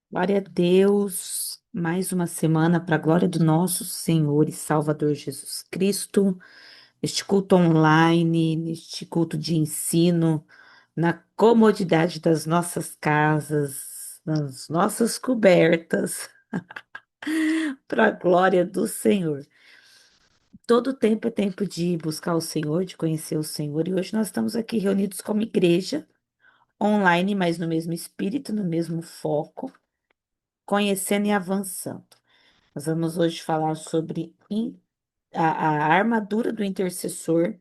Glória a Deus, mais uma semana para a glória do nosso Senhor e Salvador Jesus Cristo, este culto online, neste culto de ensino, na comodidade das nossas casas, nas nossas cobertas, para a glória do Senhor. Todo tempo é tempo de buscar o Senhor, de conhecer o Senhor, e hoje nós estamos aqui reunidos como igreja, online, mas no mesmo espírito, no mesmo foco, conhecendo e avançando. Nós vamos hoje falar sobre a armadura do intercessor.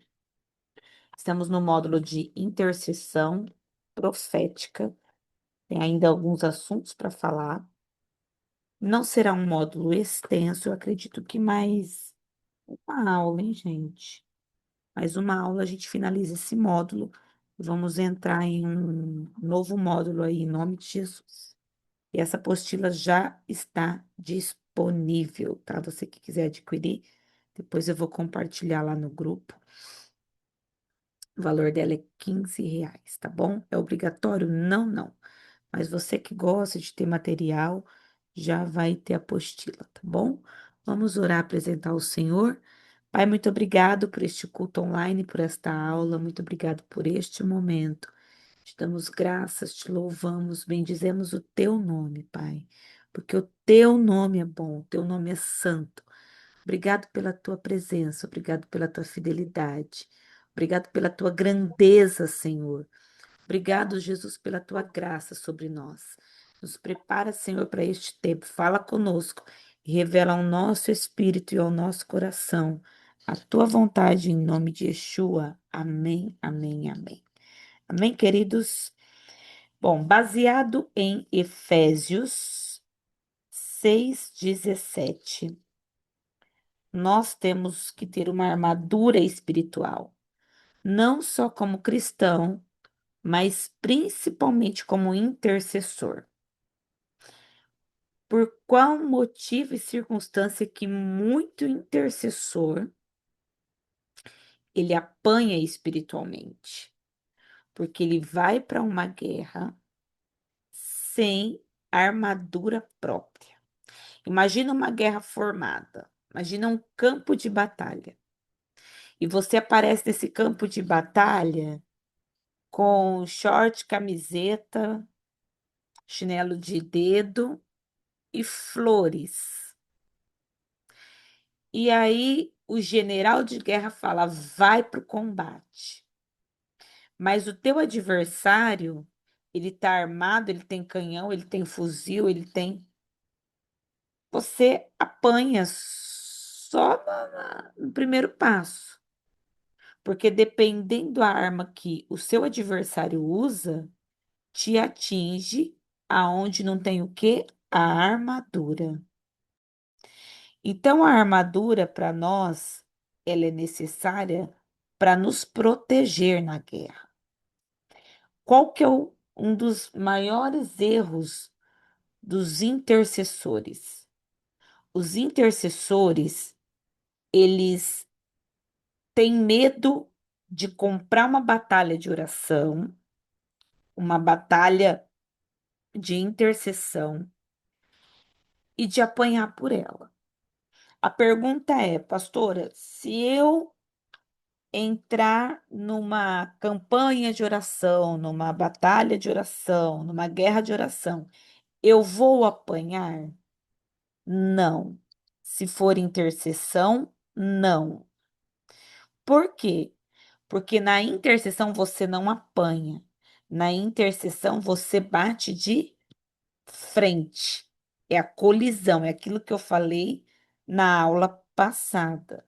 Estamos no módulo de intercessão profética. Tem ainda alguns assuntos para falar. Não será um módulo extenso, eu acredito que mais uma aula, hein, gente? Mais uma aula a gente finaliza esse módulo. Vamos entrar em um novo módulo aí, em nome de Jesus. E essa apostila já está disponível para você que quiser adquirir. Depois eu vou compartilhar lá no grupo. O valor dela é R$ 15, tá bom? É obrigatório? Não, não. Mas você que gosta de ter material, já vai ter apostila, tá bom? Vamos orar, apresentar o Senhor. Pai, muito obrigado por este culto online, por esta aula. Muito obrigado por este momento. Te damos graças, te louvamos, bendizemos o teu nome, Pai, porque o teu nome é bom, o teu nome é santo. Obrigado pela tua presença, obrigado pela tua fidelidade, obrigado pela tua grandeza, Senhor. Obrigado, Jesus, pela tua graça sobre nós. Nos prepara, Senhor, para este tempo. Fala conosco e revela ao nosso espírito e ao nosso coração a tua vontade em nome de Yeshua. Amém, amém, amém. Amém, queridos? Bom, baseado em Efésios 6:17, nós temos que ter uma armadura espiritual, não só como cristão, mas principalmente como intercessor. Por qual motivo e circunstância que muito intercessor ele apanha espiritualmente? Porque ele vai para uma guerra sem armadura própria. Imagina uma guerra formada. Imagina um campo de batalha. E você aparece nesse campo de batalha com short, camiseta, chinelo de dedo e flores. E aí o general de guerra fala: vai para o combate. Mas o teu adversário, ele está armado, ele tem canhão, ele tem fuzil, ele tem. Você apanha só no primeiro passo. Porque dependendo da arma que o seu adversário usa, te atinge aonde não tem o quê? A armadura. Então, a armadura, para nós, ela é necessária para nos proteger na guerra. Qual que é um dos maiores erros dos intercessores? Os intercessores, eles têm medo de comprar uma batalha de oração, uma batalha de intercessão e de apanhar por ela. A pergunta é, pastora, se eu entrar numa campanha de oração, numa batalha de oração, numa guerra de oração, eu vou apanhar? Não. Se for intercessão, não. Por quê? Porque na intercessão você não apanha. Na intercessão você bate de frente. É a colisão, é aquilo que eu falei na aula passada.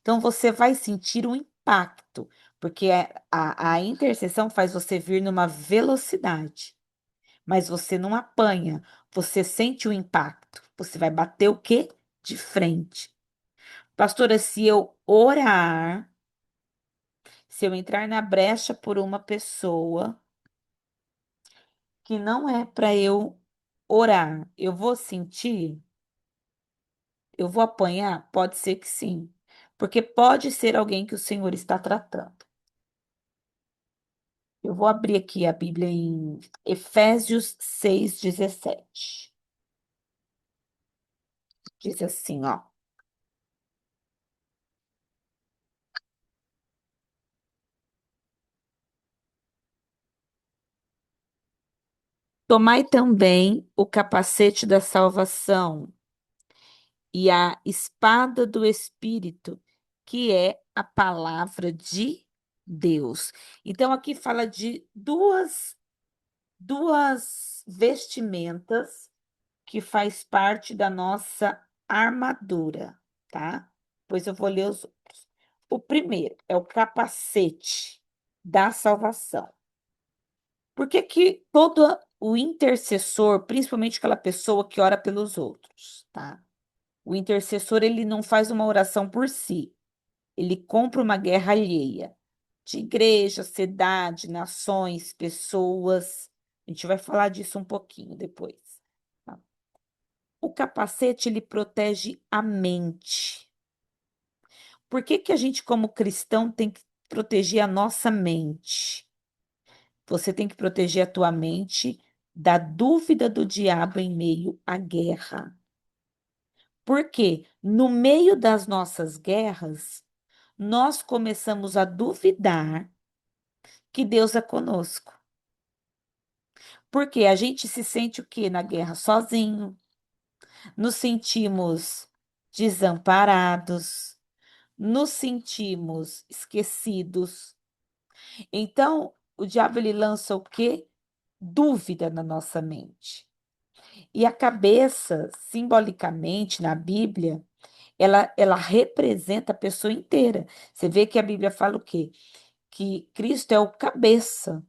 Então você vai sentir um impacto, porque a interseção faz você vir numa velocidade, mas você não apanha, você sente o impacto. Você vai bater o quê? De frente. Pastora, se eu orar, se eu entrar na brecha por uma pessoa que não é para eu orar, eu vou sentir? Eu vou apanhar? Pode ser que sim, porque pode ser alguém que o Senhor está tratando. Eu vou abrir aqui a Bíblia em Efésios 6:17. Diz assim, ó. Tomai também o capacete da salvação e a espada do Espírito, que é a palavra de Deus. Então, aqui fala de duas vestimentas que faz parte da nossa armadura, tá? Pois eu vou ler os outros. O primeiro é o capacete da salvação. Por que que todo o intercessor, principalmente aquela pessoa que ora pelos outros, tá? O intercessor, ele não faz uma oração por si, ele compra uma guerra alheia de igreja, cidade, nações, pessoas. A gente vai falar disso um pouquinho depois. Tá? O capacete, ele protege a mente. Por que que a gente, como cristão, tem que proteger a nossa mente? Você tem que proteger a tua mente da dúvida do diabo em meio à guerra. Porque no meio das nossas guerras, nós começamos a duvidar que Deus é conosco. Porque a gente se sente o quê na guerra? Sozinho. Nos sentimos desamparados, nos sentimos esquecidos. Então, o diabo ele lança o quê? Dúvida na nossa mente. E a cabeça, simbolicamente, na Bíblia, ela representa a pessoa inteira. Você vê que a Bíblia fala o quê? Que Cristo é o cabeça,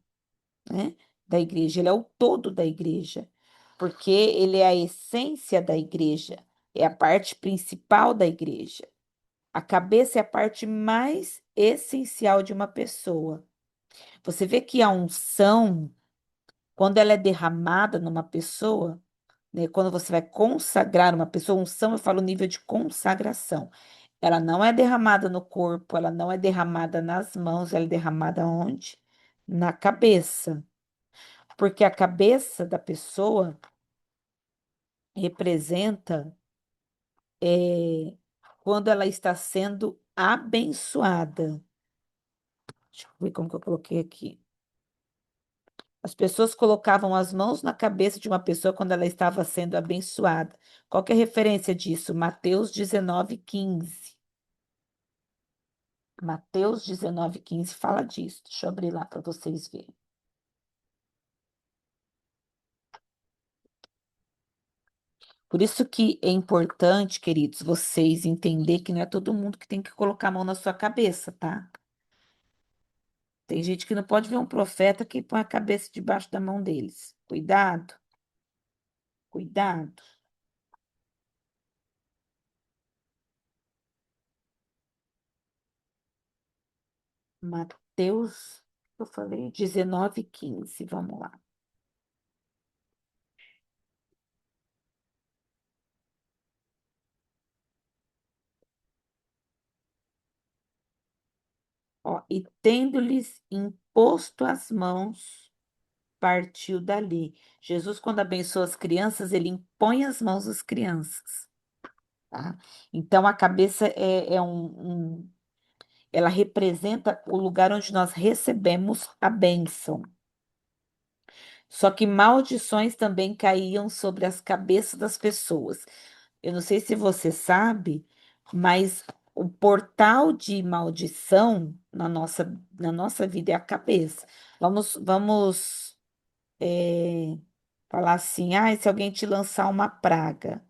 né, da igreja, ele é o todo da igreja, porque ele é a essência da igreja, é a parte principal da igreja. A cabeça é a parte mais essencial de uma pessoa. Você vê que a unção, quando ela é derramada numa pessoa, né, quando você vai consagrar uma pessoa, unção, eu falo nível de consagração. Ela não é derramada no corpo, ela não é derramada nas mãos, ela é derramada onde? Na cabeça. Porque a cabeça da pessoa representa quando ela está sendo abençoada. Deixa eu ver como que eu coloquei aqui. As pessoas colocavam as mãos na cabeça de uma pessoa quando ela estava sendo abençoada. Qual que é a referência disso? Mateus 19:15. Mateus 19:15 fala disso. Deixa eu abrir lá para vocês verem. Por isso que é importante, queridos, vocês entender que não é todo mundo que tem que colocar a mão na sua cabeça, tá? Tem gente que não pode ver um profeta que põe a cabeça debaixo da mão deles. Cuidado, cuidado. Mateus, eu falei, 19:15. Vamos lá. Ó, e tendo-lhes imposto as mãos, partiu dali. Jesus, quando abençoa as crianças, ele impõe as mãos às crianças, tá? Então, a cabeça ela representa o lugar onde nós recebemos a bênção. Só que maldições também caíam sobre as cabeças das pessoas. Eu não sei se você sabe, mas o portal de maldição na nossa vida é a cabeça. Vamos falar assim, se alguém te lançar uma praga,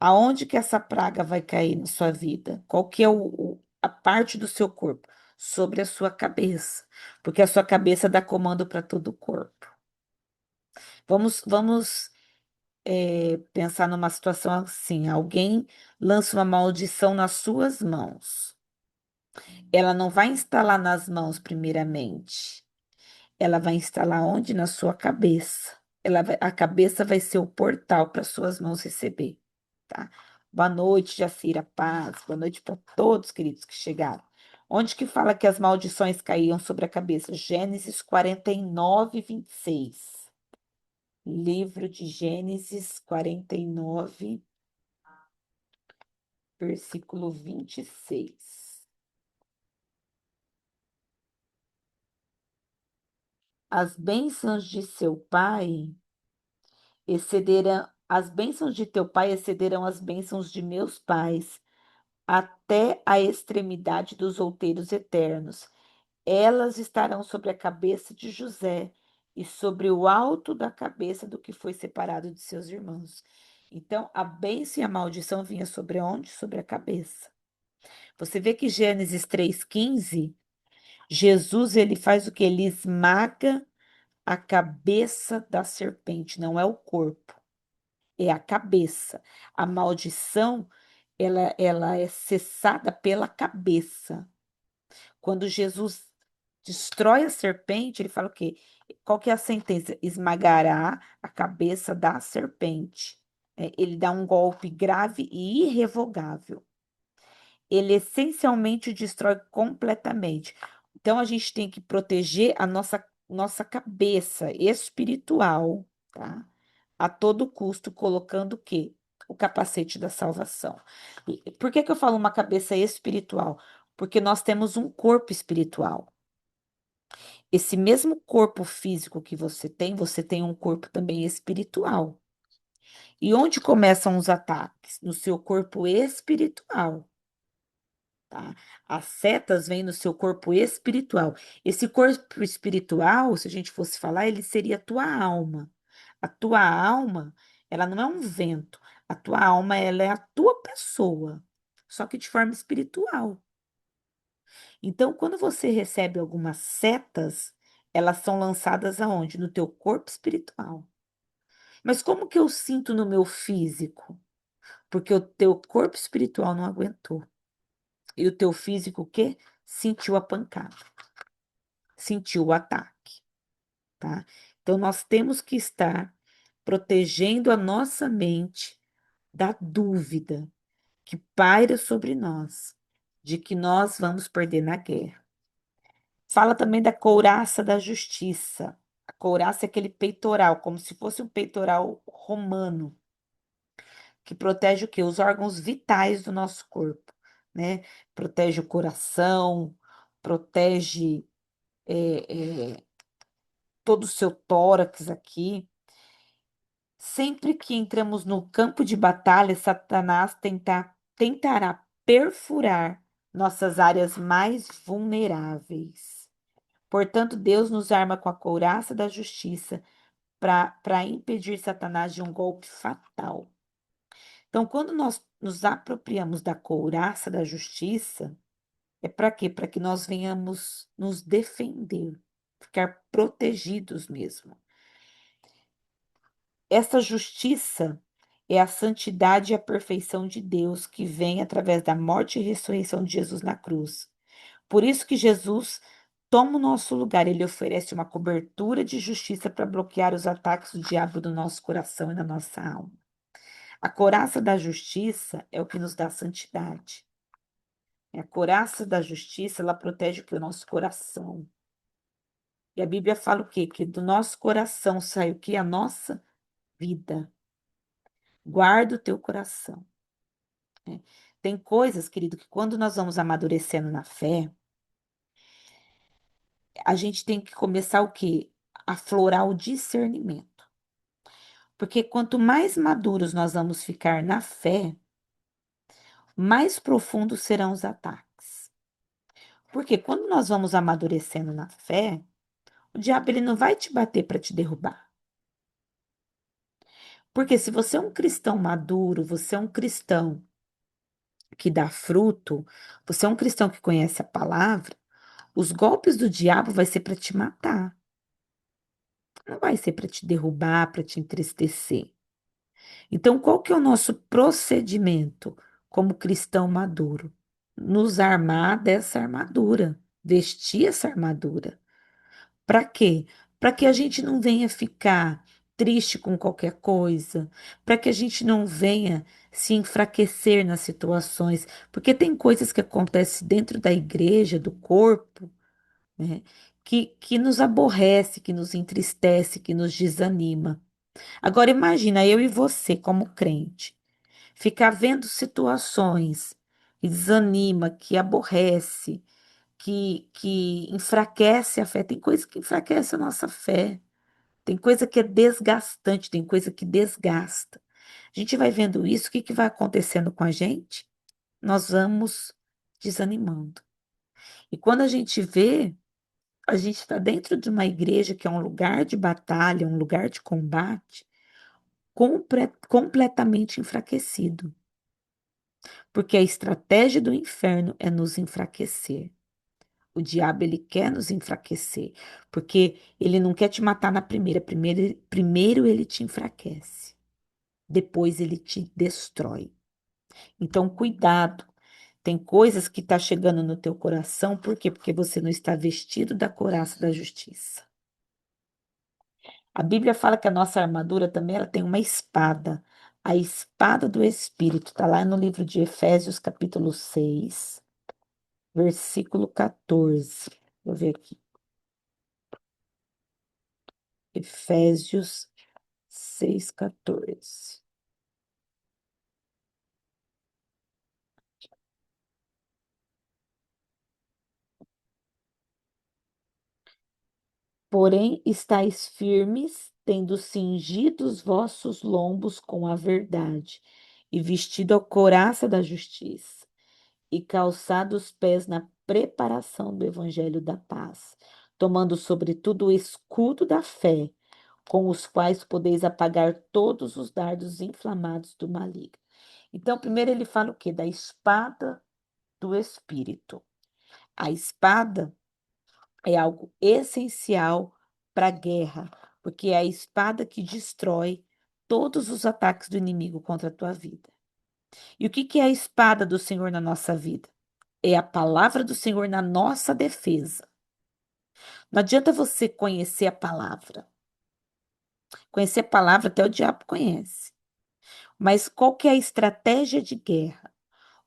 aonde que essa praga vai cair na sua vida? Qual que é a parte do seu corpo? Sobre a sua cabeça, porque a sua cabeça dá comando para todo o corpo. Vamos pensar numa situação assim: alguém lança uma maldição nas suas mãos. Ela não vai instalar nas mãos, primeiramente. Ela vai instalar onde? Na sua cabeça. A cabeça vai ser o portal para suas mãos receber, tá? Boa noite, Jacira Paz. Boa noite para todos, queridos, que chegaram. Onde que fala que as maldições caíam sobre a cabeça? Gênesis 49:26. Livro de Gênesis 49. versículo 26. As bênçãos de seu pai excederão, as bênçãos de teu pai excederão as bênçãos de meus pais, até a extremidade dos outeiros eternos. Elas estarão sobre a cabeça de José e sobre o alto da cabeça do que foi separado de seus irmãos. Então, a bênção e a maldição vinha sobre onde? Sobre a cabeça. Você vê que Gênesis 3,15, Jesus ele faz o que? Ele esmaga a cabeça da serpente, não é o corpo, é a cabeça. A maldição, ela é cessada pela cabeça. Quando Jesus destrói a serpente, ele fala o quê? Qual que é a sentença? Esmagará a cabeça da serpente. Ele dá um golpe grave e irrevogável. Ele essencialmente o destrói completamente. Então a gente tem que proteger a nossa cabeça espiritual, tá? A todo custo, colocando o quê? O capacete da salvação. E por que que eu falo uma cabeça espiritual? Porque nós temos um corpo espiritual. Esse mesmo corpo físico que você tem um corpo também espiritual. E onde começam os ataques? No seu corpo espiritual, tá? As setas vêm no seu corpo espiritual. Esse corpo espiritual, se a gente fosse falar, ele seria a tua alma. A tua alma, ela não é um vento. A tua alma, ela é a tua pessoa, só que de forma espiritual. Então, quando você recebe algumas setas, elas são lançadas aonde? No teu corpo espiritual. Mas como que eu sinto no meu físico? Porque o teu corpo espiritual não aguentou. E o teu físico o quê? Sentiu a pancada, sentiu o ataque, tá? Então nós temos que estar protegendo a nossa mente da dúvida que paira sobre nós, de que nós vamos perder na guerra. Fala também da couraça da justiça. A couraça é aquele peitoral, como se fosse um peitoral romano, que protege o quê? Os órgãos vitais do nosso corpo, né? Protege o coração, protege todo o seu tórax aqui. Sempre que entramos no campo de batalha, Satanás tentará perfurar nossas áreas mais vulneráveis. Portanto, Deus nos arma com a couraça da justiça para impedir Satanás de um golpe fatal. Então, quando nós nos apropriamos da couraça da justiça, é para quê? Para que nós venhamos nos defender, ficar protegidos mesmo. Essa justiça é a santidade e a perfeição de Deus que vem através da morte e ressurreição de Jesus na cruz. Por isso que Jesus toma o nosso lugar, ele oferece uma cobertura de justiça para bloquear os ataques do diabo do nosso coração e da nossa alma. A couraça da justiça é o que nos dá santidade. A couraça da justiça, ela protege o que? O nosso coração. E a Bíblia fala o quê? Que do nosso coração sai o quê? A nossa vida. Guarda o teu coração, né? Tem coisas, querido, que quando nós vamos amadurecendo na fé, a gente tem que começar o quê? Aflorar o discernimento. Porque quanto mais maduros nós vamos ficar na fé, mais profundos serão os ataques. Porque quando nós vamos amadurecendo na fé, o diabo ele não vai te bater para te derrubar. Porque se você é um cristão maduro, você é um cristão que dá fruto, você é um cristão que conhece a palavra, os golpes do diabo vai ser para te matar. Não vai ser para te derrubar, para te entristecer. Então, qual que é o nosso procedimento como cristão maduro? Nos armar dessa armadura, vestir essa armadura. Para quê? Para que a gente não venha ficar triste com qualquer coisa, para que a gente não venha se enfraquecer nas situações, porque tem coisas que acontecem dentro da igreja, do corpo, né, que nos aborrece, que nos entristece, que nos desanima. Agora imagina eu e você como crente, Ficar vendo situações que desanima, que aborrece, que enfraquece a fé. Tem coisa que enfraquece a nossa fé. Tem coisa que é desgastante, tem coisa que desgasta. A gente vai vendo isso, o que que vai acontecendo com a gente? Nós vamos desanimando. E quando a gente vê, a gente está dentro de uma igreja que é um lugar de batalha, um lugar de combate, completamente enfraquecido. Porque a estratégia do inferno é nos enfraquecer. O diabo, ele quer nos enfraquecer, porque ele não quer te matar na primeira. Primeiro ele te enfraquece, depois ele te destrói. Então, cuidado. Tem coisas que tá chegando no teu coração, por quê? Porque você não está vestido da couraça da justiça. A Bíblia fala que a nossa armadura também ela tem uma espada. A espada do Espírito, está lá no livro de Efésios, capítulo 6, versículo 14. Vou ver aqui. Efésios 6,14. Porém, estáis firmes, tendo cingido os vossos lombos com a verdade, e vestido a couraça da justiça, e calçado os pés na preparação do evangelho da paz, tomando sobretudo o escudo da fé, com os quais podeis apagar todos os dardos inflamados do maligno. Então, primeiro ele fala o quê? Da espada do Espírito. A espada é algo essencial para a guerra, porque é a espada que destrói todos os ataques do inimigo contra a tua vida. E o que que é a espada do Senhor na nossa vida? É a palavra do Senhor na nossa defesa. Não adianta você conhecer a palavra. Conhecer a palavra até o diabo conhece. Mas qual que é a estratégia de guerra?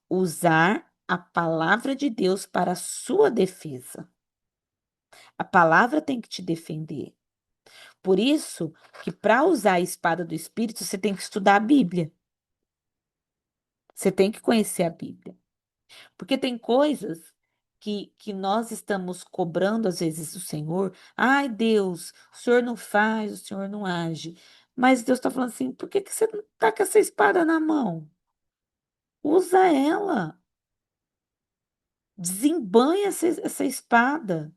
Usar a palavra de Deus para a sua defesa. A palavra tem que te defender. Por isso que para usar a espada do Espírito, você tem que estudar a Bíblia. Você tem que conhecer a Bíblia. Porque tem coisas que nós estamos cobrando, às vezes, do Senhor. Ai, Deus, o Senhor não faz, o Senhor não age. Mas Deus está falando assim: por que que você não está com essa espada na mão? Usa ela. Desembanha essa espada.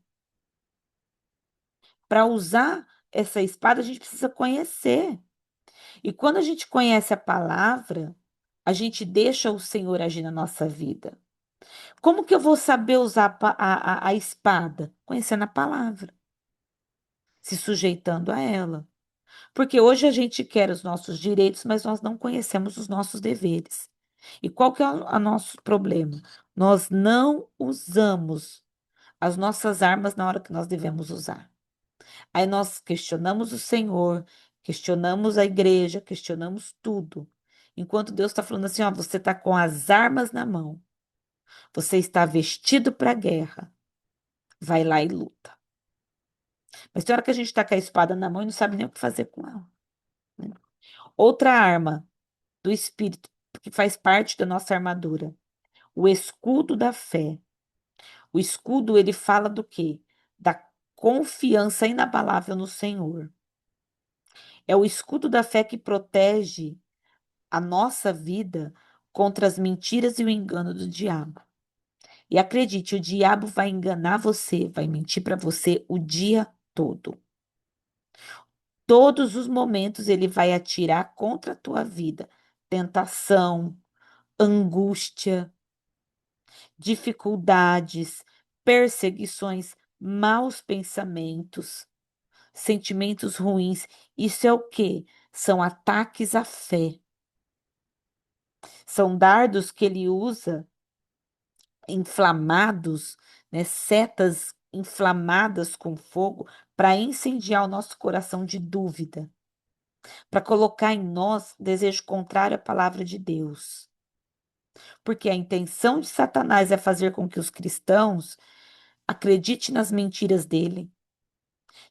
Para usar essa espada, a gente precisa conhecer. E quando a gente conhece a palavra, a gente deixa o Senhor agir na nossa vida. Como que eu vou saber usar a espada? Conhecendo a palavra, se sujeitando a ela. Porque hoje a gente quer os nossos direitos, mas nós não conhecemos os nossos deveres. E qual que é o nosso problema? Nós não usamos as nossas armas na hora que nós devemos usar. Aí nós questionamos o Senhor, questionamos a igreja, questionamos tudo. Enquanto Deus está falando assim, ó, você está com as armas na mão, você está vestido para a guerra, vai lá e luta. Mas tem hora que a gente está com a espada na mão e não sabe nem o que fazer com ela, né? Outra arma do Espírito, que faz parte da nossa armadura, o escudo da fé. O escudo, ele fala do quê? Da confiança inabalável no Senhor. É o escudo da fé que protege a nossa vida contra as mentiras e o engano do diabo. E acredite, o diabo vai enganar você, vai mentir para você o dia todo. Todos os momentos ele vai atirar contra a tua vida. Tentação, angústia, dificuldades, perseguições, maus pensamentos, sentimentos ruins. Isso é o quê? São ataques à fé. São dardos que ele usa inflamados, né, setas inflamadas com fogo, para incendiar o nosso coração de dúvida, para colocar em nós desejo contrário à palavra de Deus. Porque a intenção de Satanás é fazer com que os cristãos acreditem nas mentiras dele,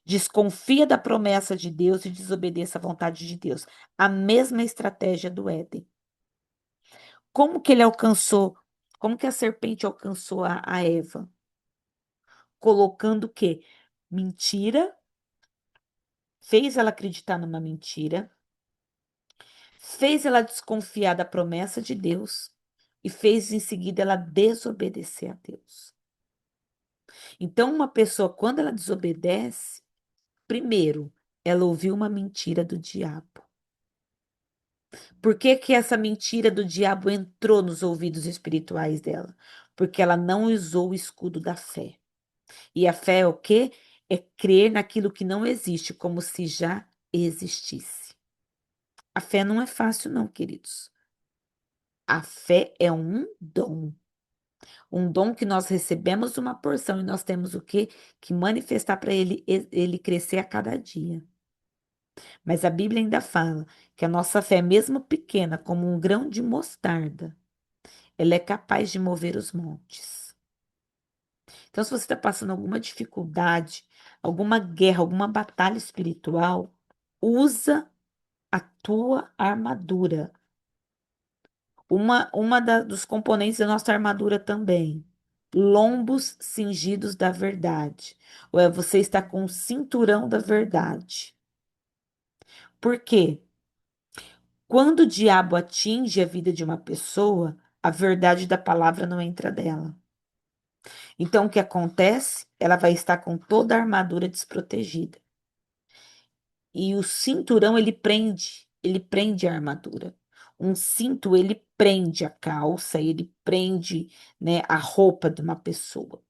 desconfia da promessa de Deus e desobedeça à vontade de Deus. A mesma estratégia do Éden. Como que ele alcançou? Como que a serpente alcançou a Eva? Colocando o quê? Mentira, fez ela acreditar numa mentira, fez ela desconfiar da promessa de Deus e fez em seguida ela desobedecer a Deus. Então, uma pessoa, quando ela desobedece, primeiro, ela ouviu uma mentira do diabo. Por que que essa mentira do diabo entrou nos ouvidos espirituais dela? Porque ela não usou o escudo da fé. E a fé é o quê? É crer naquilo que não existe, como se já existisse. A fé não é fácil, não, queridos. A fé é um dom. Um dom que nós recebemos uma porção e nós temos o quê? Que manifestar para ele crescer a cada dia. Mas a Bíblia ainda fala que a nossa fé, mesmo pequena, como um grão de mostarda, ela é capaz de mover os montes. Então, se você está passando alguma dificuldade, alguma guerra, alguma batalha espiritual, usa a tua armadura. Dos componentes da nossa armadura também. Lombos cingidos da verdade. Ou é você está com o cinturão da verdade. Por quê? Quando o diabo atinge a vida de uma pessoa, a verdade da palavra não entra dela. Então, o que acontece? Ela vai estar com toda a armadura desprotegida. E o cinturão, ele prende a armadura. Um cinto, ele prende a calça, ele prende, né, a roupa de uma pessoa.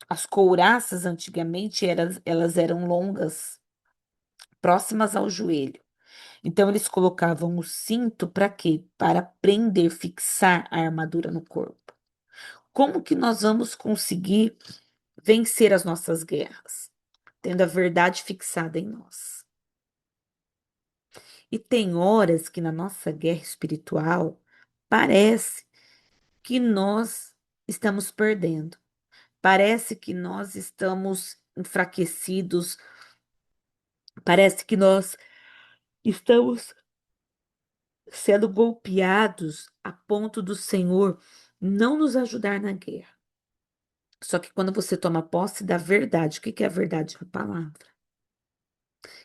As couraças, antigamente, elas eram longas, próximas ao joelho. Então, eles colocavam o cinto para quê? Para prender, fixar a armadura no corpo. Como que nós vamos conseguir vencer as nossas guerras? Tendo a verdade fixada em nós. E tem horas que na nossa guerra espiritual parece que nós estamos perdendo. Parece que nós estamos enfraquecidos. Parece que nós estamos sendo golpeados a ponto do Senhor não nos ajudar na guerra. Só que quando você toma posse da verdade, o que que é a verdade? A palavra.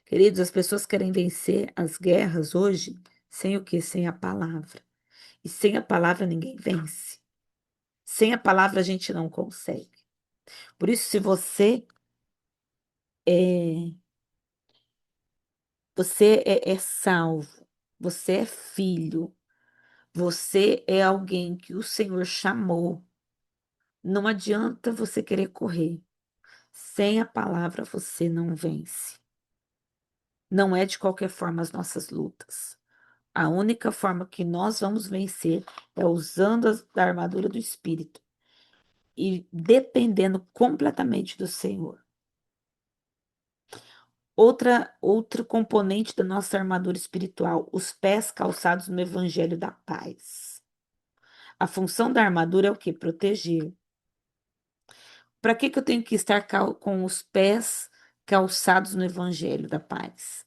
Queridos, as pessoas querem vencer as guerras hoje sem o quê? Sem a palavra. E sem a palavra ninguém vence. Sem a palavra a gente não consegue. Por isso, se é, você é salvo, você é filho, você é alguém que o Senhor chamou, não adianta você querer correr. Sem a palavra você não vence. Não é de qualquer forma as nossas lutas. A única forma que nós vamos vencer é usando da armadura do Espírito e dependendo completamente do Senhor. Outro componente da nossa armadura espiritual, os pés calçados no Evangelho da Paz. A função da armadura é o quê? Proteger. Para que que eu tenho que estar com os pés calçados no Evangelho da Paz?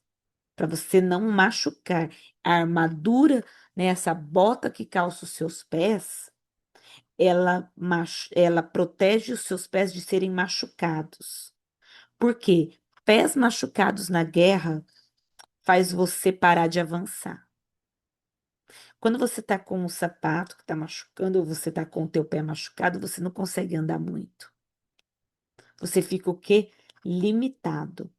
Para você não machucar. A armadura, né, essa bota que calça os seus pés, ela protege os seus pés de serem machucados. Por quê? Pés machucados na guerra faz você parar de avançar. Quando você está com um sapato que está machucando ou você está com o teu pé machucado, você não consegue andar muito. Você fica o quê? Limitado.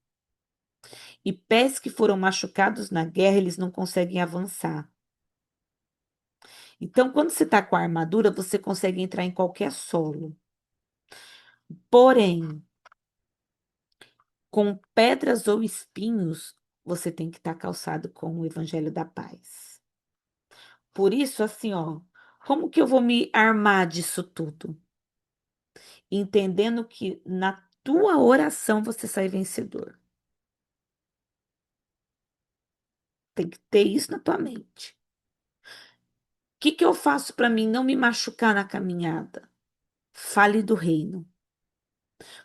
E pés que foram machucados na guerra, eles não conseguem avançar. Então, quando você está com a armadura, você consegue entrar em qualquer solo. Porém, com pedras ou espinhos, você tem que estar calçado com o Evangelho da Paz. Por isso, assim, ó, como que eu vou me armar disso tudo? Entendendo que na tua oração você sai vencedor. Tem que ter isso na tua mente. O que que eu faço para mim não me machucar na caminhada? Fale do reino.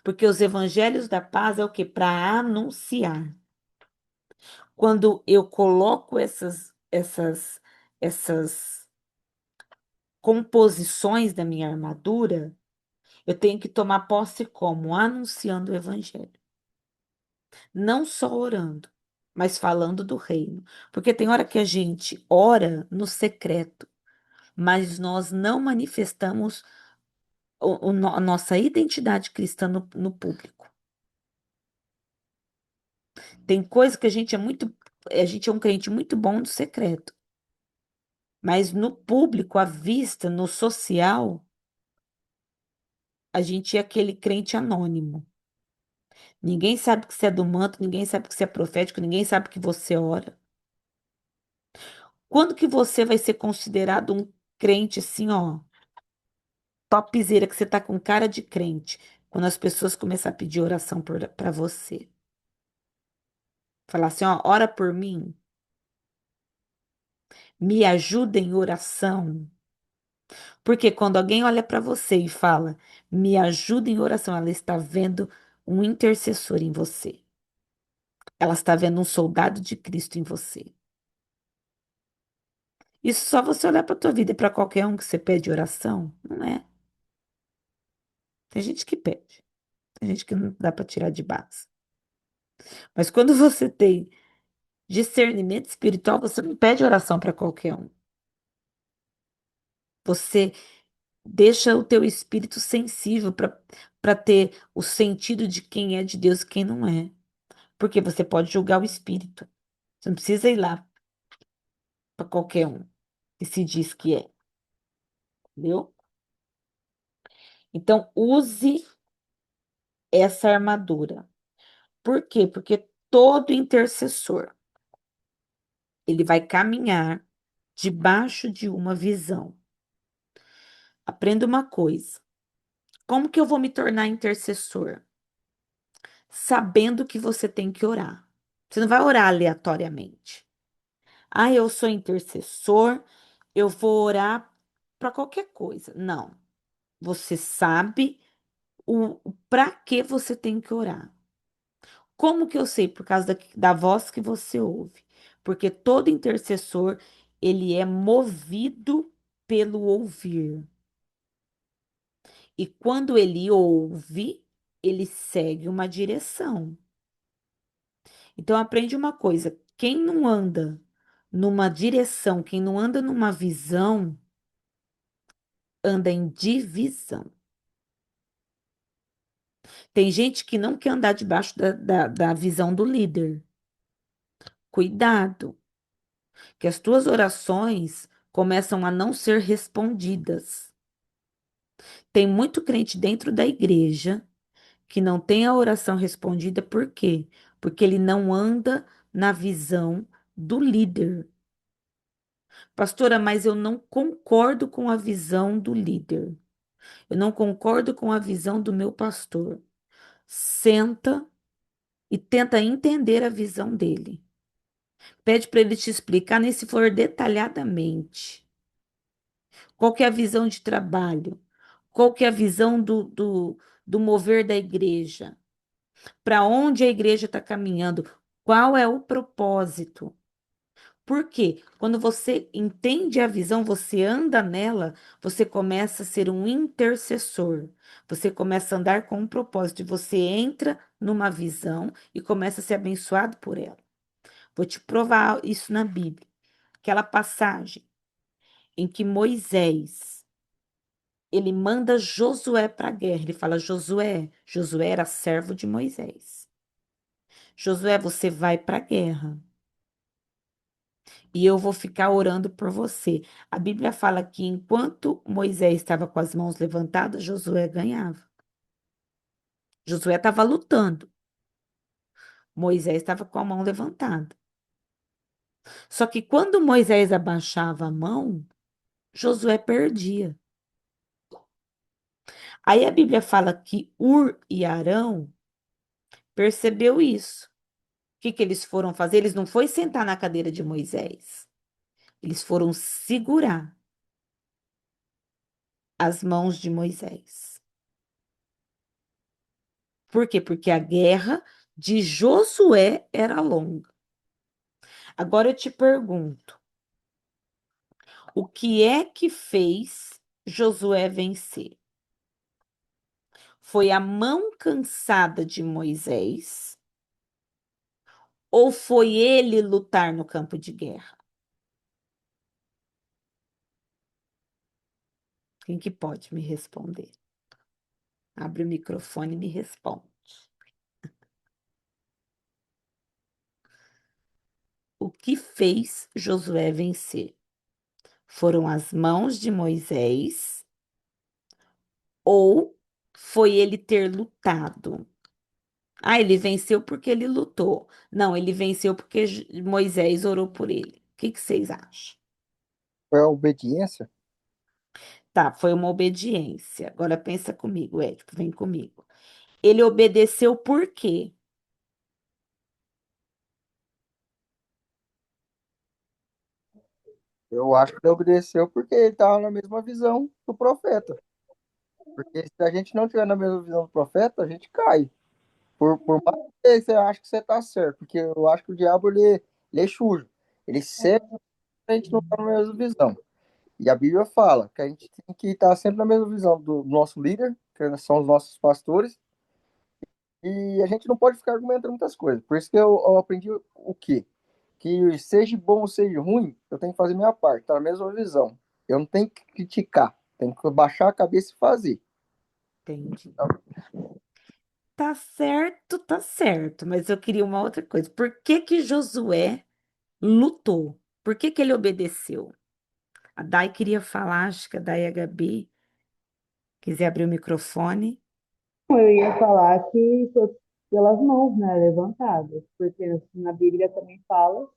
Porque os evangelhos da paz é o quê? Para anunciar. Quando eu coloco essas composições da minha armadura, eu tenho que tomar posse como? Anunciando o evangelho. Não só orando, mas falando do reino. Porque tem hora que a gente ora no secreto, mas nós não manifestamos a nossa identidade cristã no público. Tem coisa que a gente é um crente muito bom no secreto, mas no público, à vista, no social, a gente é aquele crente anônimo. Ninguém sabe que você é do manto, ninguém sabe que você é profético, ninguém sabe que você ora. Quando que você vai ser considerado um crente assim, ó, topzera, que você tá com cara de crente? Quando as pessoas começarem a pedir oração para você. Falar assim, ó, ora por mim, me ajuda em oração. Porque quando alguém olha para você e fala, me ajuda em oração, ela está vendo um intercessor em você. Ela está vendo um soldado de Cristo em você. Isso só você olhar para tua vida e para qualquer um que você pede oração, não é? Tem gente que pede, tem gente que não dá para tirar de base. Mas quando você tem discernimento espiritual, você não pede oração para qualquer um. Você deixa o teu espírito sensível para ter o sentido de quem é de Deus e quem não é. Porque você pode julgar o espírito. Você não precisa ir lá para qualquer um que se diz que é, entendeu? Então, use essa armadura. Por quê? Porque todo intercessor, ele vai caminhar debaixo de uma visão. Aprenda uma coisa. Como que eu vou me tornar intercessor? Sabendo que você tem que orar. Você não vai orar aleatoriamente. Ah, eu sou intercessor, eu vou orar para qualquer coisa. Não. Você sabe o para que você tem que orar. Como que eu sei? Por causa da voz que você ouve. Porque todo intercessor, ele é movido pelo ouvir. E quando ele ouve, ele segue uma direção. Então aprende uma coisa, quem não anda numa direção, quem não anda numa visão, anda em divisão. Tem gente que não quer andar debaixo da visão do líder. Cuidado, que as tuas orações começam a não ser respondidas. Tem muito crente dentro da igreja que não tem a oração respondida, por quê? Porque ele não anda na visão do líder. Pastora, mas eu não concordo com a visão do líder. Eu não concordo com a visão do meu pastor. Senta e tenta entender a visão dele. Pede para ele te explicar, nem se for detalhadamente, qual que é a visão de trabalho, qual que é a visão do mover da igreja, para onde a igreja está caminhando, qual é o propósito. Porque quando você entende a visão, você anda nela, você começa a ser um intercessor. Você começa a andar com um propósito e você entra numa visão e começa a ser abençoado por ela. Vou te provar isso na Bíblia. Aquela passagem em que Moisés, ele manda Josué para a guerra. Ele fala: Josué era servo de Moisés. Josué, você vai para a guerra e eu vou ficar orando por você. A Bíblia fala que enquanto Moisés estava com as mãos levantadas, Josué ganhava. Josué estava lutando. Moisés estava com a mão levantada. Só que quando Moisés abaixava a mão, Josué perdia. Aí a Bíblia fala que Ur e Arão percebeu isso. O que que eles foram fazer? Eles não foi sentar na cadeira de Moisés. Eles foram segurar as mãos de Moisés. Por quê? Porque a guerra de Josué era longa. Agora eu te pergunto, o que é que fez Josué vencer? Foi a mão cansada de Moisés ou foi ele lutar no campo de guerra? Quem que pode me responder? Abre o microfone e me responde. O que fez Josué vencer? Foram as mãos de Moisés ou foi ele ter lutado? Ah, ele venceu porque ele lutou. Não, ele venceu porque Moisés orou por ele. O que que vocês acham? Foi a obediência? Tá, foi uma obediência. Agora pensa comigo, Édipo, vem comigo. Ele obedeceu por quê? Eu acho que ele obedeceu porque ele estava na mesma visão do profeta. Porque se a gente não estiver na mesma visão do profeta, a gente cai. Por mais que você ache que você está certo. Porque eu acho que o diabo, ele é sujo. Ele sempre a gente não está na mesma visão. E a Bíblia fala que a gente tem que estar sempre na mesma visão do nosso líder, que são os nossos pastores, e a gente não pode ficar argumentando muitas coisas. Por isso que eu aprendi o quê? Que seja bom ou seja ruim, eu tenho que fazer minha parte, tá na mesma visão. Eu não tenho que criticar, tenho que baixar a cabeça e fazer. Entendi. Tá certo, mas eu queria uma outra coisa. Por que que Josué lutou? Por que que ele obedeceu? A Dai queria falar, acho que a Dai e a Gabi quiser abrir o microfone. Eu ia falar que foi pelas mãos, né, levantadas, porque na Bíblia também fala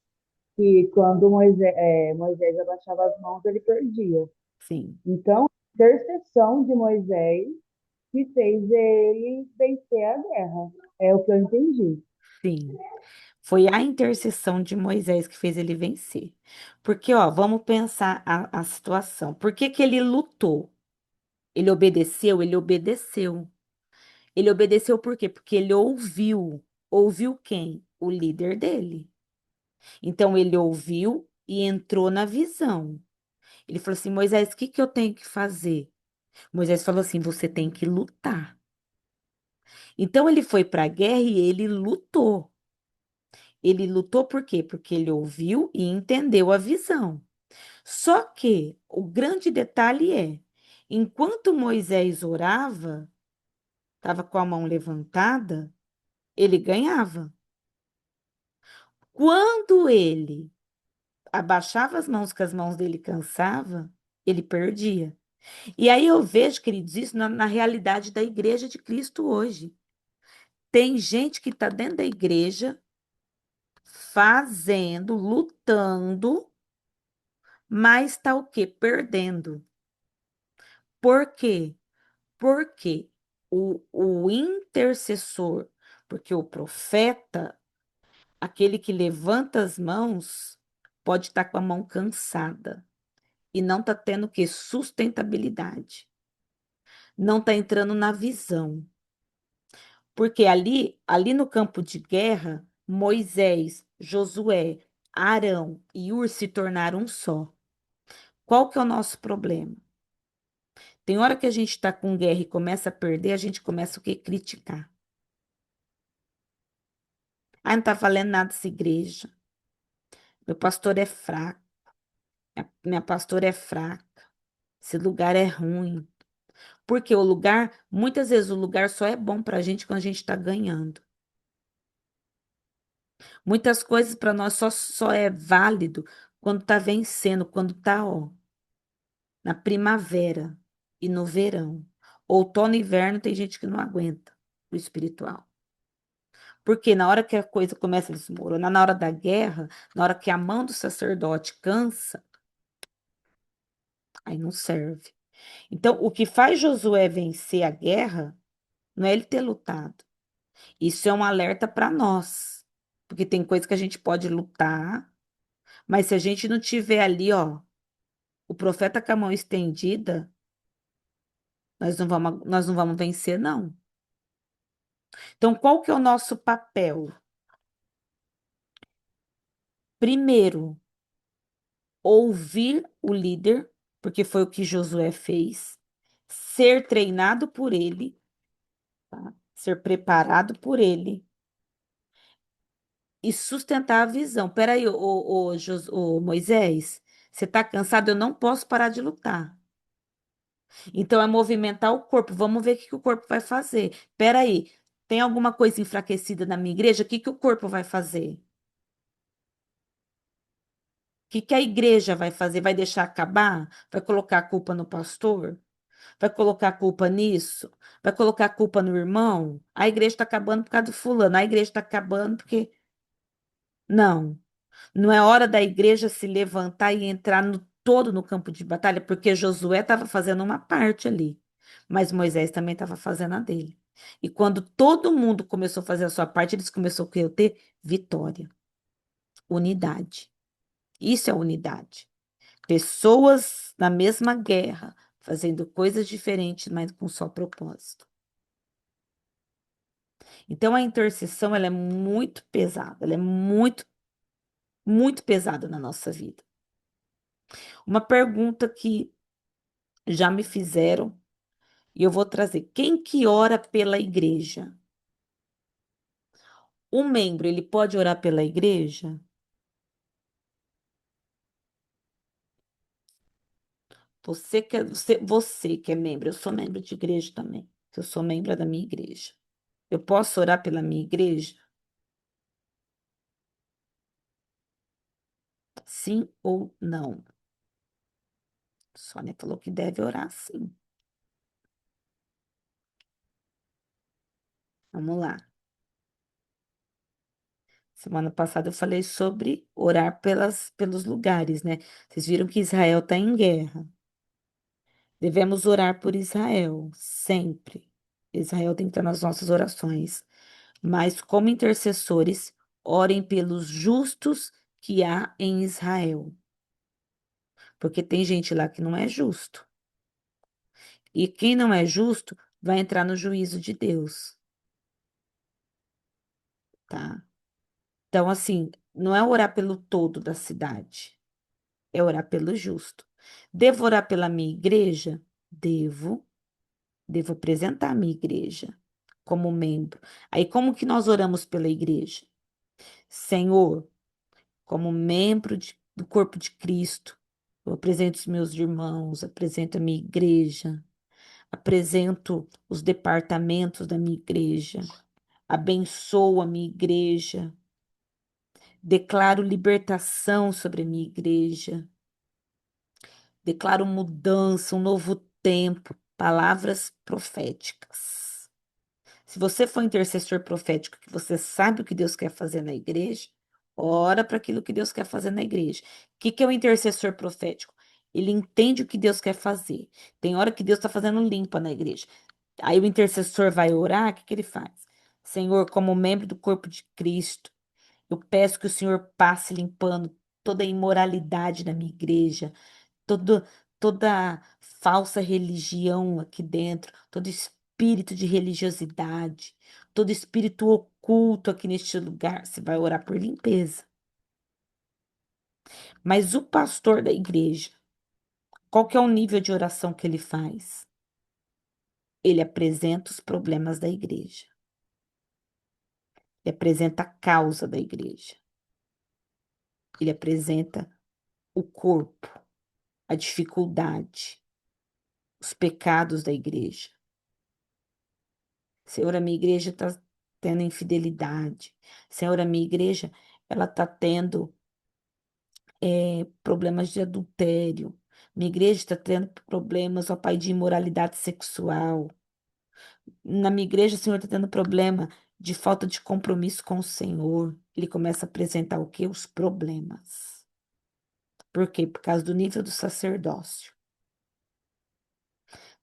que quando Moisés abaixava as mãos, ele perdia. Sim, Então, a intercessão de Moisés que fez ele vencer a guerra. É o que eu entendi. sim. Foi a intercessão de Moisés que fez ele vencer. Porque, ó, vamos pensar a situação. Por que que ele lutou? Ele obedeceu? Ele obedeceu. Ele obedeceu por quê? Porque ele ouviu. Ouviu quem? O líder dele. Então, ele ouviu e entrou na visão. Ele falou assim: Moisés, o que que eu tenho que fazer? Moisés falou assim: você tem que lutar. Então, ele foi para a guerra e ele lutou. Ele lutou por quê? Porque ele ouviu e entendeu a visão. Só que o grande detalhe é, enquanto Moisés orava, estava com a mão levantada, ele ganhava. Quando ele abaixava as mãos, que as mãos dele cansavam, ele perdia. E aí eu vejo, queridos, isso na realidade da igreja de Cristo hoje. Tem gente que está dentro da igreja fazendo, lutando, mas está o quê? Perdendo. Por quê? Porque o intercessor, porque o profeta, aquele que levanta as mãos, pode estar com a mão cansada e não está tendo que sustentabilidade, não está entrando na visão. Porque ali no campo de guerra, Moisés, Josué, Arão e Ur se tornaram um só. Qual que é o nosso problema? Tem hora que a gente está com guerra e começa a perder, a gente começa o quê? Criticar. Ah, não tá valendo nada essa igreja. Meu pastor é fraco. Minha pastora é fraca. Esse lugar é ruim. Porque o lugar, muitas vezes o lugar só é bom pra gente quando a gente tá ganhando. Muitas coisas para nós só é válido quando tá vencendo, quando tá, ó, na primavera e no verão. Outono e inverno tem gente que não aguenta o espiritual. Porque na hora que a coisa começa a desmoronar, na hora da guerra, na hora que a mão do sacerdote cansa, aí não serve. Então, o que faz Josué vencer a guerra não é ele ter lutado. Isso é um alerta para nós. Porque tem coisa que a gente pode lutar, mas se a gente não tiver ali, ó, o profeta com a mão estendida, nós não vamos vencer, não. Então, qual que é o nosso papel? Primeiro, ouvir o líder, porque foi o que Josué fez, ser treinado por ele, tá? Ser preparado por ele e sustentar a visão. Peraí, ô Moisés, você está cansado? Eu não posso parar de lutar. Então é movimentar o corpo. Vamos ver o que que o corpo vai fazer. Peraí, tem alguma coisa enfraquecida na minha igreja? O que que o corpo vai fazer? O que que a igreja vai fazer? Vai deixar acabar? Vai colocar a culpa no pastor? Vai colocar a culpa nisso? Vai colocar a culpa no irmão? A igreja está acabando por causa do fulano. A igreja está acabando porque. Não. Não é hora da igreja se levantar e entrar no todo no campo de batalha, porque Josué estava fazendo uma parte ali, mas Moisés também estava fazendo a dele. E quando todo mundo começou a fazer a sua parte, eles começaram a ter vitória, unidade. Isso é unidade. Pessoas na mesma guerra, fazendo coisas diferentes, mas com só propósito. Então a intercessão, ela é muito pesada, ela é muito, muito pesada na nossa vida. Uma pergunta que já me fizeram e eu vou trazer. Quem que ora pela igreja? Um membro, ele pode orar pela igreja? Você que é membro, eu sou membro de igreja também. Eu sou membro da minha igreja. Eu posso orar pela minha igreja? Sim ou não? Sônia falou que deve orar sim. Vamos lá. Semana passada eu falei sobre orar pelos lugares, né? Vocês viram que Israel está em guerra. Devemos orar por Israel, sempre. Israel tem que estar nas nossas orações. Mas, como intercessores, orem pelos justos que há em Israel. Porque tem gente lá que não é justo. E quem não é justo vai entrar no juízo de Deus, tá? Então, assim, não é orar pelo todo da cidade, é orar pelo justo. Devo orar pela minha igreja? Devo. Devo apresentar a minha igreja como membro. Aí, como que nós oramos pela igreja? Senhor, como membro do corpo de Cristo, eu apresento os meus irmãos, apresento a minha igreja, apresento os departamentos da minha igreja, abençoo a minha igreja, declaro libertação sobre a minha igreja, declaro mudança, um novo tempo, palavras proféticas. Se você for intercessor profético, que você sabe o que Deus quer fazer na igreja, ora para aquilo que Deus quer fazer na igreja. O que que é o intercessor profético? Ele entende o que Deus quer fazer. Tem hora que Deus está fazendo limpa na igreja. Aí o intercessor vai orar, o que que ele faz? Senhor, como membro do corpo de Cristo, eu peço que o Senhor passe limpando toda a imoralidade da minha igreja, todo, toda falsa religião aqui dentro, todo espírito de religiosidade, todo espírito oculto aqui neste lugar. Você vai orar por limpeza. Mas o pastor da igreja, qual que é o nível de oração que ele faz? Ele apresenta os problemas da igreja. Ele apresenta a causa da igreja. Ele apresenta o corpo, a dificuldade, os pecados da igreja. Senhor, a minha igreja está tendo infidelidade. Senhor, a minha igreja, ela está tendo problemas de adultério. Minha igreja está tendo problemas, ó Pai, de imoralidade sexual. Na minha igreja, o Senhor está tendo problema de falta de compromisso com o Senhor. Ele começa a apresentar o quê? Os problemas. Por quê? Por causa do nível do sacerdócio.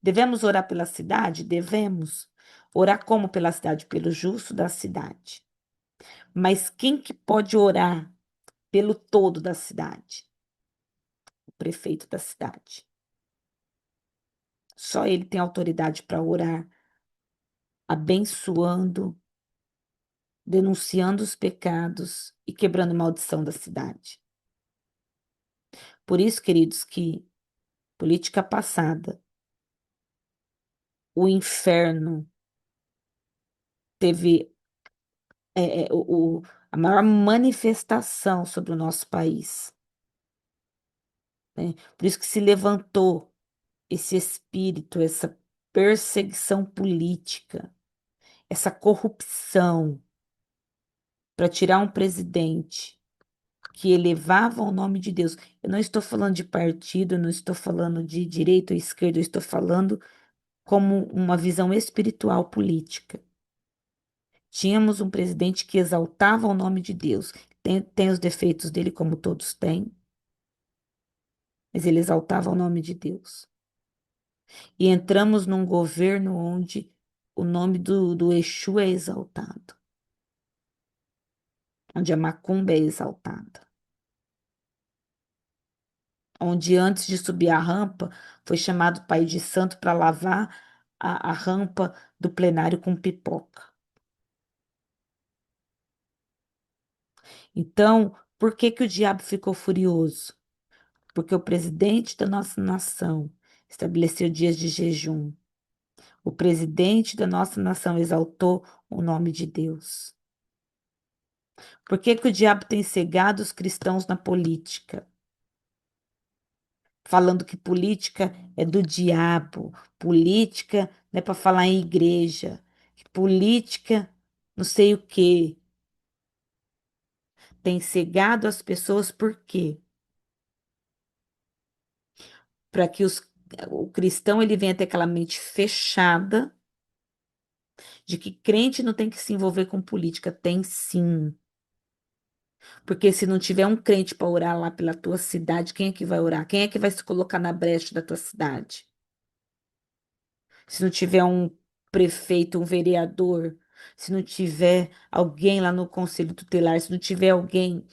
Devemos orar pela cidade? Devemos. Orar como pela cidade? Pelo justo da cidade. Mas quem que pode orar pelo todo da cidade? O prefeito da cidade. Só ele tem autoridade para orar, abençoando, denunciando os pecados e quebrando maldição da cidade. Por isso, queridos, que política passada, o inferno teve a maior manifestação sobre o nosso país, né? Por isso que se levantou esse espírito, essa perseguição política, essa corrupção para tirar um presidente que elevava o nome de Deus. Eu não estou falando de partido, eu não estou falando de direita ou esquerda, eu estou falando como uma visão espiritual política. Tínhamos um presidente que exaltava o nome de Deus. Tem os defeitos dele, como todos têm, mas ele exaltava o nome de Deus. E entramos num governo onde o nome do Exu é exaltado, onde a macumba é exaltada, onde antes de subir a rampa foi chamado pai de santo para lavar a rampa do plenário com pipoca. Então, por que que o diabo ficou furioso? Porque o presidente da nossa nação estabeleceu dias de jejum. O presidente da nossa nação exaltou o nome de Deus. Por que que o diabo tem cegado os cristãos na política? Falando que política é do diabo, política não é para falar em igreja, que política não sei o quê. Tem cegado as pessoas por quê? Para que o cristão ele venha ter aquela mente fechada de que crente não tem que se envolver com política. Tem sim. Porque se não tiver um crente para orar lá pela tua cidade, quem é que vai orar? Quem é que vai se colocar na brecha da tua cidade? Se não tiver um prefeito, um vereador, se não tiver alguém lá no conselho tutelar, se não tiver alguém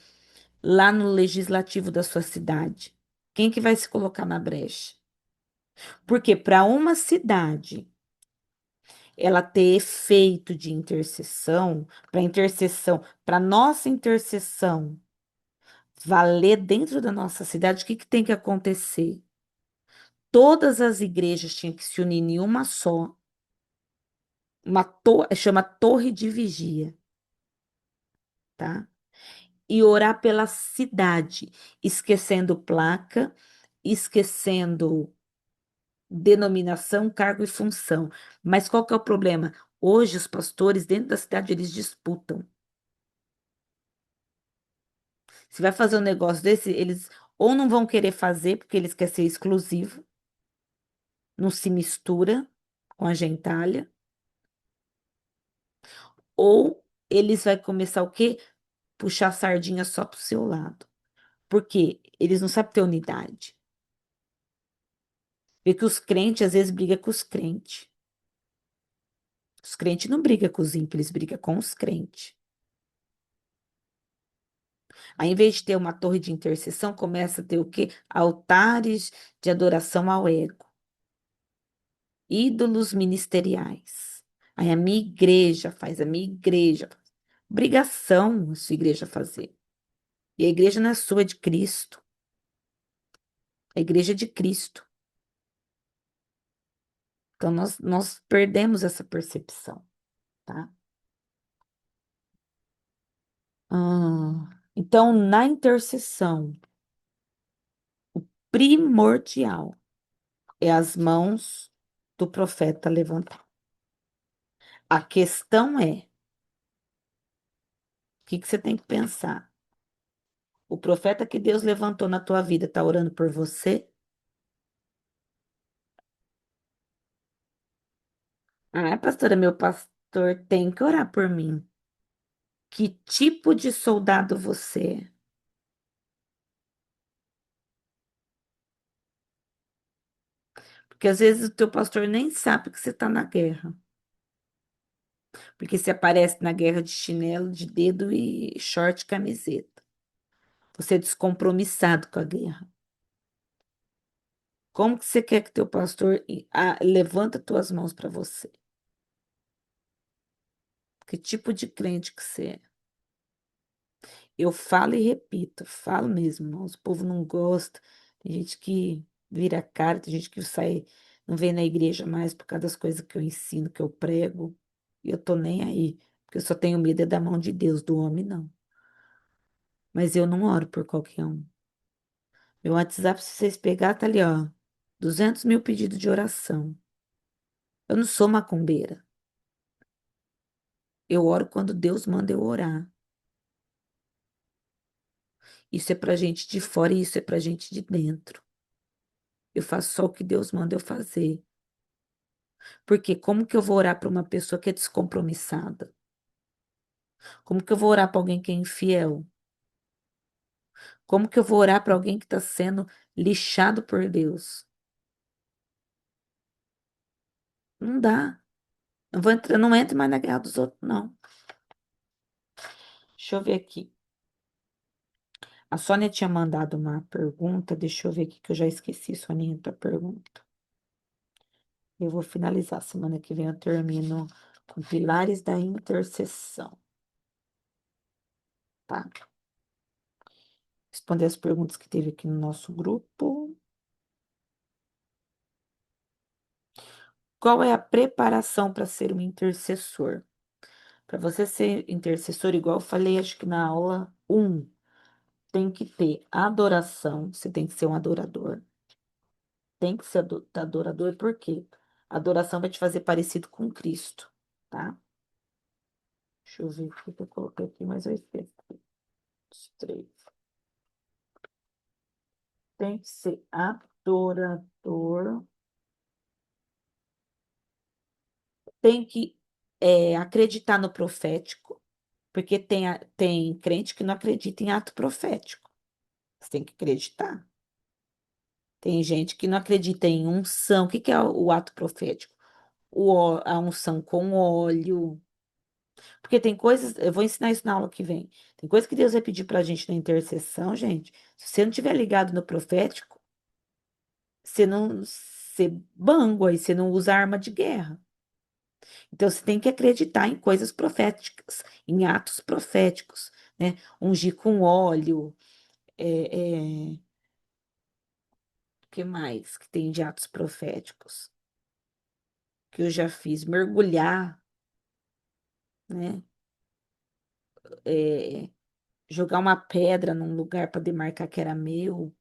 lá no legislativo da sua cidade, quem é que vai se colocar na brecha? Porque para uma cidade ela ter efeito de intercessão, para nossa intercessão valer dentro da nossa cidade, o que que tem que acontecer? Todas as igrejas tinham que se unir em uma só, chama Torre de Vigia, tá? E orar pela cidade, esquecendo placa, esquecendo denominação, cargo e função. Mas qual que é o problema? Hoje os pastores dentro da cidade eles disputam. Se vai fazer um negócio desse, eles ou não vão querer fazer porque eles querem ser exclusivo, não se mistura com a gentalha, ou eles vai começar o quê? Puxar a sardinha só pro seu lado. Porque eles não sabem ter unidade. Vê que os crentes às vezes brigam com os crentes. Os crentes não brigam com os ímpios, eles brigam com os crentes. Aí, em vez de ter uma torre de intercessão, começa a ter o quê? Altares de adoração ao ego. Ídolos ministeriais. Aí a minha igreja faz, a minha igreja faz. Obrigação a sua igreja fazer. E a igreja não é sua, é de Cristo. A igreja é de Cristo. Então nós perdemos essa percepção, tá? Então, na intercessão, primordial é as mãos do profeta levantar. A questão é, o que que você tem que pensar? O profeta que Deus levantou na tua vida está orando por você? Ah, pastora, meu pastor tem que orar por mim. Que tipo de soldado você é? Porque às vezes o teu pastor nem sabe que você está na guerra. Porque você aparece na guerra de chinelo, de dedo e short e camiseta. Você é descompromissado com a guerra. Como que você quer que teu pastor levanta tuas mãos para você? Que tipo de crente que você é? Eu falo e repito, falo mesmo, irmãos. O povo não gosta. Tem gente que vira a cara, tem gente que sai, não vem na igreja mais por causa das coisas que eu ensino, que eu prego. E eu tô nem aí, porque eu só tenho medo é da mão de Deus, do homem não. Mas eu não oro por qualquer um. Meu WhatsApp, se vocês pegar, tá ali, ó. 200.000 pedidos de oração. Eu não sou macumbeira. Eu oro quando Deus manda eu orar. Isso é pra gente de fora e isso é pra gente de dentro. Eu faço só o que Deus manda eu fazer. Porque como que eu vou orar para uma pessoa que é descompromissada? Como que eu vou orar para alguém que é infiel? Como que eu vou orar para alguém que está sendo lixado por Deus? Não dá. Eu não entro mais na guerra dos outros, não. Deixa eu ver aqui. A Sônia tinha mandado uma pergunta. Deixa eu ver aqui que eu já esqueci, Soninha, tua pergunta. Eu vou finalizar. Semana que vem eu termino com pilares da intercessão, tá? Responder as perguntas que teve aqui no nosso grupo. Qual é a preparação para ser um intercessor? Para você ser intercessor, igual eu falei, acho que na aula um, tem que ter adoração, você tem que ser um adorador. Tem que ser adorador, por quê? A adoração vai te fazer parecido com Cristo, tá? Deixa eu ver o que eu coloquei aqui, mas eu esqueci. Os três. Tem que ser adorador, tem que acreditar no profético, porque tem crente que não acredita em ato profético. Você tem que acreditar. Tem gente que não acredita em unção. O que que é o ato profético? A unção com óleo. Porque tem coisas, eu vou ensinar isso na aula que vem. Tem coisas que Deus vai pedir pra gente na intercessão, gente. Se você não tiver ligado no profético, você não, você bango aí, você não usa arma de guerra. Então você tem que acreditar em coisas proféticas, em atos proféticos, né? Ungir com óleo, o que mais que tem de atos proféticos? Que eu já fiz, mergulhar, né? É, jogar uma pedra num lugar para demarcar que era meu,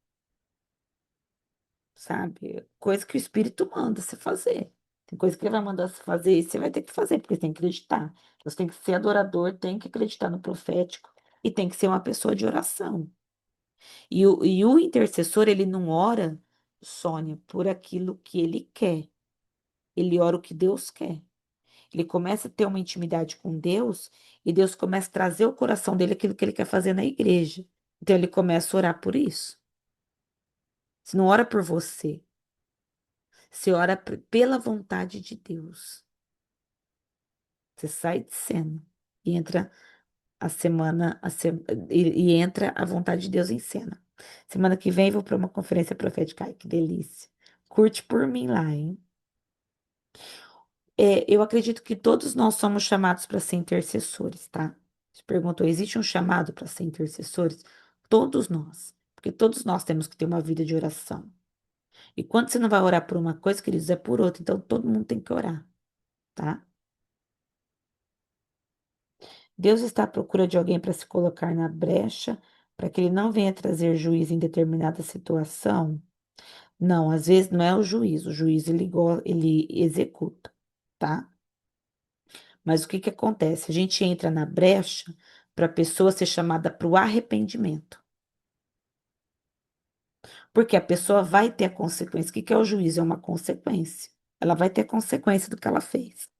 sabe? Coisa que o Espírito manda você fazer. Tem coisa que ele vai mandar você fazer e você vai ter que fazer, porque você tem que acreditar. Você tem que ser adorador, tem que acreditar no profético e tem que ser uma pessoa de oração. E o intercessor, ele não ora, Sônia, por aquilo que ele quer. Ele ora o que Deus quer. Ele começa a ter uma intimidade com Deus e Deus começa a trazer ao coração dele aquilo que ele quer fazer na igreja. Então ele começa a orar por isso. Você não ora por você, você ora pela vontade de Deus. Você sai de cena e entra a semana e entra a vontade de Deus em cena. Semana que vem eu vou para uma conferência profética. Ai, que delícia. Curte por mim lá, hein? Eu acredito que todos nós somos chamados para ser intercessores, tá? Você perguntou, existe um chamado para ser intercessores? Todos nós, porque todos nós temos que ter uma vida de oração. E quando você não vai orar por uma coisa, queridos, é por outra. Então todo mundo tem que orar, tá? Deus está à procura de alguém para se colocar na brecha, para que ele não venha trazer juízo em determinada situação. Não, às vezes não é o juiz ele executa, tá? Mas o que que acontece? A gente entra na brecha para a pessoa ser chamada para o arrependimento. Porque a pessoa vai ter a consequência. O que que é o juízo? É uma consequência. Ela vai ter a consequência do que ela fez.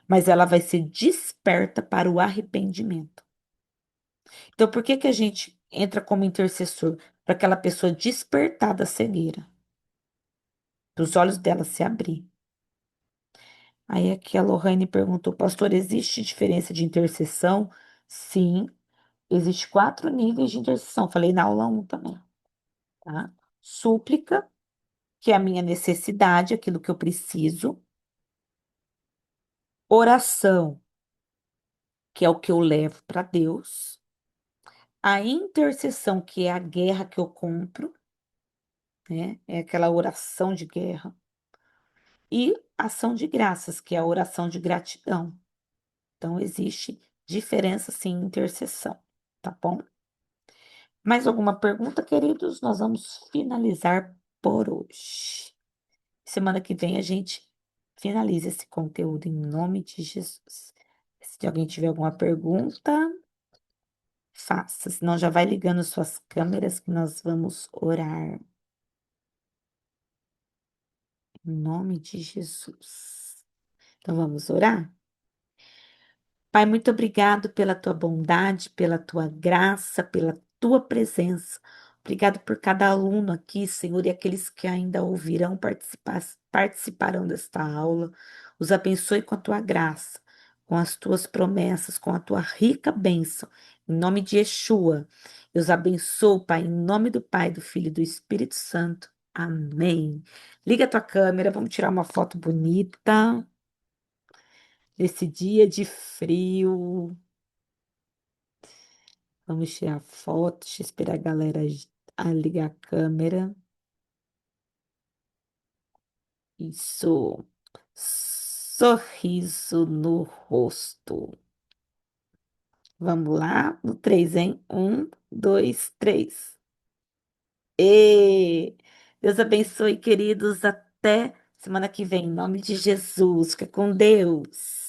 Mas ela vai ser desperta para o arrependimento. Então, por que que a gente entra como intercessor? Para aquela pessoa despertar da cegueira, para os olhos dela se abrir. Aí aqui a Lohane perguntou, pastor, existe diferença de intercessão? Sim, existe 4 níveis de intercessão. Falei na aula 1 também, tá? Súplica, que é a minha necessidade, aquilo que eu preciso. Oração, que é o que eu levo para Deus, a intercessão, que é a guerra que eu compro, né? É aquela oração de guerra, e ação de graças, que é a oração de gratidão. Então, existe diferença sim em intercessão, tá bom? Mais alguma pergunta, queridos? Nós vamos finalizar por hoje. Semana que vem a gente finaliza esse conteúdo em nome de Jesus. Se alguém tiver alguma pergunta, faça. Senão já vai ligando suas câmeras que nós vamos orar. Em nome de Jesus. Então vamos orar? Pai, muito obrigado pela tua bondade, pela tua graça, pela tua presença. Obrigado por cada aluno aqui, Senhor, e aqueles que ainda ouvirão participarão desta aula. Os abençoe com a tua graça, com as tuas promessas, com a tua rica bênção. Em nome de Yeshua, eu os abençoo, Pai, em nome do Pai, do Filho e do Espírito Santo. Amém. Liga a tua câmera, vamos tirar uma foto bonita desse dia de frio. Vamos tirar foto, deixa eu esperar a galera a ligar a câmera. Isso. Sorriso no rosto. Vamos lá, no 3, hein? 1, 2, 3. E Deus abençoe, queridos. Até semana que vem, em nome de Jesus. Fica com Deus.